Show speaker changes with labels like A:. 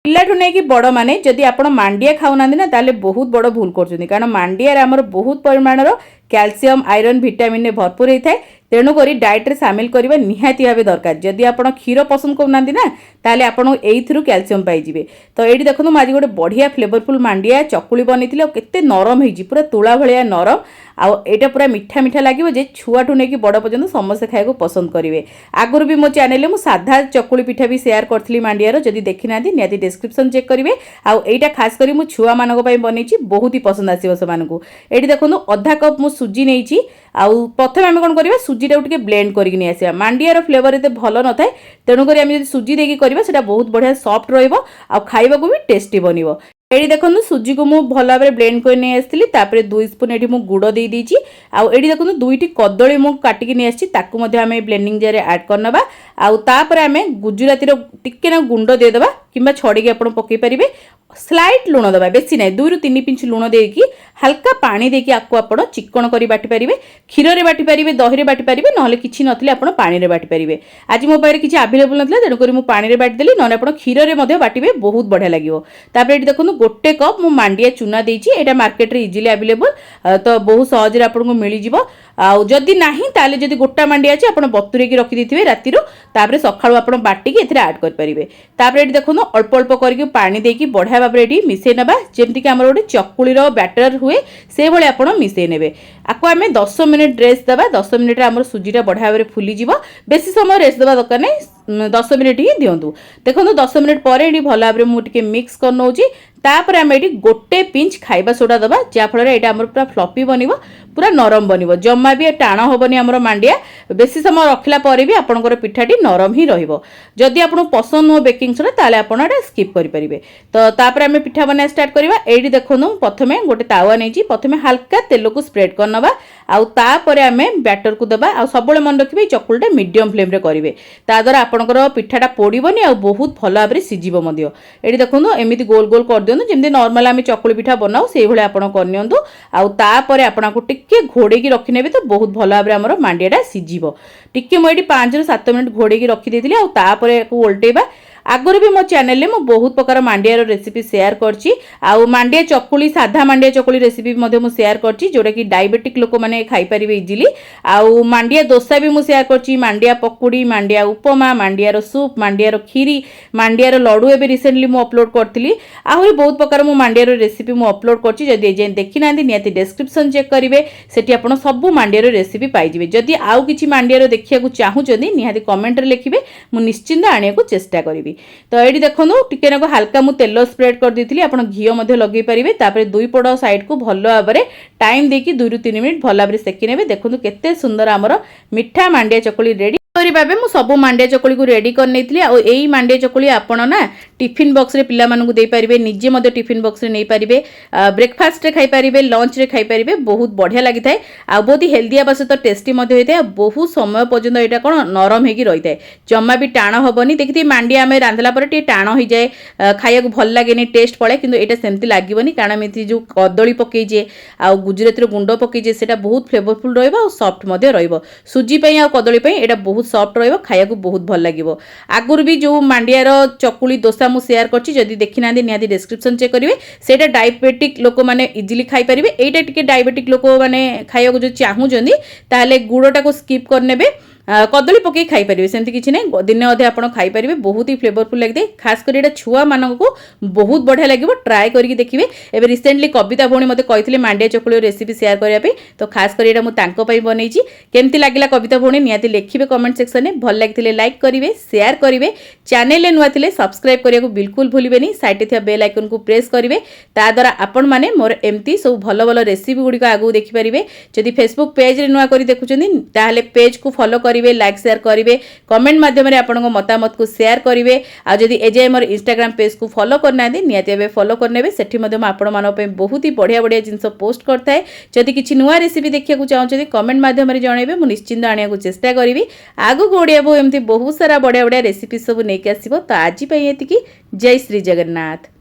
A: पिलाठू नहीं कि बड़ माने जदि आप मांडिया खाऊना ना ताले बहुत बड़ भूल कर कारण मांडिया आमर बहुत परिमाणर कैल्शियम आयरन विटामिन भरपूर होता है तेणुक डाएट्रे सामिल करवा निहाती भाव दरकार जदि आप क्षीर पसंद करना ना ताले आपन एइथिरु कैल्शियम पाइबे। तो ये देखो आज गोटे बढ़िया फ्लेवरफुल मांडिया चकुली बनी केते नरम हो पूरा तुला भाया नरम आटा पूरा मीठा मीठा लगे जे छुआठू नहीं बड़ पर्यटन समस्ते खाया पसंद करेंगे। आगुरी भी मो चैनल में साधा चकुली पिठा भी शेयर करी मांडियार जदि देखी ना निहाती डिस्क्रिप्शन चेक करेंगे आईटा खास कर छुआ मानक बनई बहुत ही पसंद आसो से ये देखो अधा कप मु सुजी नहीं प्रथम आम कौन करवा सुजीटा टे ब्लेंड करके आसा मांडियार फ्लेवर एत भल न थाए तेणुक आम सुजी देकी करवा बहुत बढ़िया सॉफ्ट रहा भी टेस्टी बन। ये देखो सुजी को मुझे भल भाव ब्लेंड कर नहीं आसती 2 स्पून ये गुड़ दे दी ये देखो 2टी कदली मुझे काटिक नहीं आम ब्लेंडिंग जार आड करना आम गुजराती टिके ना गुंड देदेबा कि छड़ी आप पकई पारे स्लाइट लुण दबा बेसी ना 2 ରୁ 3 पिंच लुण देकी हल्का पानी देकी आपको आप चिकन कर बाटी पारे क्षीर में बाटी पारे दही बाटी पारे ना कि नथिले आप पानी में बाटी पारे। आज मो पाखे किसी आभेलेबल ना तेणुक मुझे पानी में बाटी ना आप क्षीर में बाटे बहुत बढ़िया लगे। ये देखो गोटे कप मु मांडिया चूना देती यहाँ मार्केट रे इजिली आभेलेबल तो बहुत सहज आपको मिल जदि नहीं ताले जदि गोटा मांडिया अच्छे आप बतुरे रखी थे राति सकाळु आप बाटिकी एथिरे ऐड करेंगे। ये देखो अल्प अल्प करके पानी देकी बढ़िया भाव में मिसई ना जमीक आम गोटे चकुलीर बैटर हुए से भाई आप मिसई ने आपको आम 10 मिनिट रेस्ट देवा 10 मिनिट आम सुजीटा बढ़िया भाव में फुलीज बेसी समय रेस्ट देवा दरकार नहीं 10 मिनिट ही दिंतु। देखो 10 मिनिट पर ये भल भाव में मुझे मिक्स कर नौची तापर आम ये गोटे पिंच खाइबा सोडा दबा जहाँफल यहाँ आम पूरा फ्लफी बन पूरा नरम बन जमा भी टाण हेनी आम मांडिया बेसी समय रखला पर भी आपंकर पिठाटी नरम ही रही आपको पसंद नुह बेकिंग सोडा ताले आप स्किप करेंगे। तो आम पिठा बना स्टार्ट करवा ये देखो प्रथम गोटे तावा नहीं प्रथम हल्का तेल को स्प्रेड करनवा आउे आम बैटर को देवा आ सब मन रखिए चकुलटा मीडियम फ्लेम रे करेंगे ताद्वारा आपंकर पिठाटा पोड़बनी आ बहुत भल भाव में सीझिब ये देखो एमती गोल गोल कर दिखाँ जमी नर्माल आम चकुली पिठा बनाऊ से भाई आप करनियंतु आपको टिके घोड़े रखिने तो बहुत भल भाव में आम मांडियाटा सीझिब टिके मुझे 5 ରୁ 7 मिनिट घोड़े रखी ओल्टेबा। आगुरी भी मो चैनल में बहुत प्रकार मांडियार रेसिपी शेयर करछि मांडिया चकुली साधा मांडिया चकुली रेसिपी भी शेयर करछि जोटा कि डायबिटिक लोक मैंने खाई पारे इजिली मांडिया डोसा भी मुझे शेयर करछि मांडिया पकुड़ी मांडिया उपमा मांडियार सूप मांडियार खीरी मांडियार लड्डू एवं रिसेंटली मुझे अपलोड करी आहरी बहुत प्रकार मो मांडियार रेसिपी मुझे अपलोड करछि जदि एजें देखी ना निहाती डिस्क्रिप्शन चेक करेंगे सेठी आपन सब मांडियार रेसिपी पाइबे जदि आउ किछि मांडियार देखिया चाहूचंदी निहाती कमेंट रे लिखिबे मु निश्चिंत आनिया को चेष्टा करिवि। तो ये देखो टिके ना हल्का मु तेल स्प्रेड कर दी आप घी लगे पारे दुई पड़ साइड को भल भाव में टाइम देकी 2 ରୁ 3 मिनिट भल भाव में सेकी ने देखो केते सुंदर आमर मिठा मांडिया चकुली रेडी भाव में सब मांडिया चकुली को रेडी कर यही मांडिया चकुली आपण ना टिफिन बॉक्स रे पिला मानकु दे पारिबे निजे मध्य टिफिन बॉक्स रे नै पारिबे ब्रेकफास्ट रे खाई पारिबे लंच रे खाई पारिबे बहुत बढ़िया लगी थाए आ बहुत ही हेल्दी आबा सहित टेस्टी मध्य होई थाए बहुत समय पर्यंत एटा कोन नरम हेकी रही थाए जम्मा भी टाण हबनी देखि मांडिया आमे रांधला पर टे टाण होई जाए खाया को भल लागेनी टेस्ट पड़े किंतु एटा सेमती लागीबनी कारण मेथि जो कदली पकई जे आ गुजराती रो गुंड पकई जे सेटा बहुत फ्लेवरफुल रहइबो और सॉफ्ट मध्य रहइबो सुजी पई आ कदली पई एटा बहुत सॉफ्ट रहइबो खाया को बहुत भल लागिबो। आगुर भी जो मांडियार चकुली डोसा मु शेयर करछि जदि देखि ना निहाती डिस्क्रिप्शन चेक करिवे सेटा डायबिटिक लोक माने इजिली खाई परिबे एटा टिके डायबिटिक लोक माने खाया को जो चाहू जंदी ताले गुड़टा को स्किप करनेबे कदली पकई खाई पारे सेमती किसी ना दिन अधे आप खाई पारे बहुत ही फ्लेवरफुल लगे खास कर ये छुआ मानक को बहुत बढ़िया लगे ट्राए करके देखिए। एवं रिसेंटली कविता भौणी मते कही मांडिया चकुली रेसिपी शेयर करने तो खास कर बनई केमती लगे कविता भौणी निहाती लिखिए कमेंट सेक्शन में भल लगी लाइक करेंगे शेयर करेंगे चैनल नुआ थे सब्सक्राइब करने को बिल्कुल भूलें साइड थे बेल आइकन को प्रेस करेंगे ताद्वारा आपण मैंने मोर एमती सब भल भल रेसिपी गुड़िक आगू देखिपारे जदि फेसबुक पेज रे नुआ कर देखुं पेज को फॉलो करेंगे लाइक शेयर करेंगे कमेंट माध्यम आपण मतामत को शेयर करेंगे आदि एजे मोर इंस्टाग्राम पेज को फॉलो करना निहाती फॉलो करने से आपण मान बहुत ही बढ़िया बढ़िया जिनस पोस्ट करता है जदि किसी नुआ रेसिपी देखा चाहते कमेंट माध्यम जनइबे मु निश्चिंत आने को चेष्टा करी आगू ओडिया एमती बहुत सारा बढ़िया बढ़िया रेसिपी सब नहीं आसो तो आज ये जय श्री जगन्नाथ।